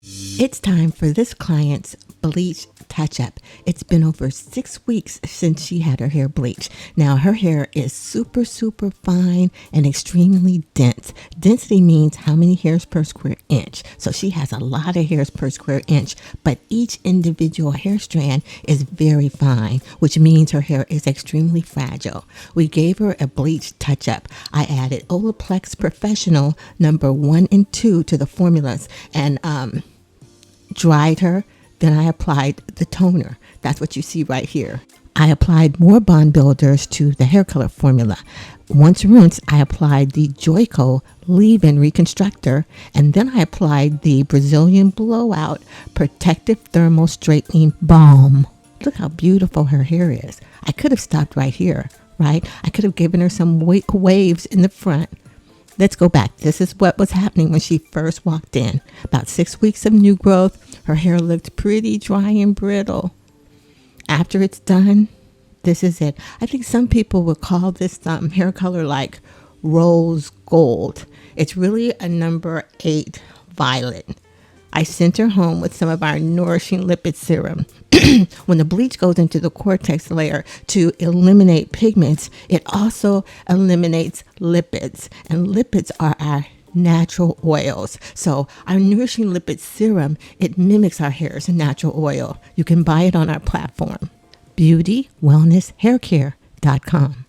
It's time for this client's bleach touch-up. It's been over 6 weeks since she had her hair bleached. Now, her hair is super fine and extremely dense. Density means how many hairs per square inch. So she has a lot of hairs per square inch, but each individual hair strand is very fine, which means her hair is extremely fragile. We gave her a bleach touch-up. I added Olaplex Professional number 1 and 2 to the formulas and dried her. Then I applied the toner. That's what you see right here. I applied more bond builders to the hair color formula. Once rinsed, I applied the Joico leave-in reconstructor, and then I applied the Brazilian Blowout Protective Thermal Straightening Balm. Look how beautiful her hair is. I could have stopped right here, right? I could have given her some waves in the front. Let's go back. This is what was happening when she first walked in. About 6 weeks of new growth. Her hair looked pretty dry and brittle. After it's done, this is it. I think some people would call this hair color like rose gold. It's really a number 8 violet. I sent her home with some of our nourishing lipid serum. When the bleach goes into the cortex layer to eliminate pigments, it also eliminates lipids. And lipids are our natural oils. So our nourishing lipid serum, it mimics our hair's natural oil. You can buy it on our platform, beautywellnesshaircare.com.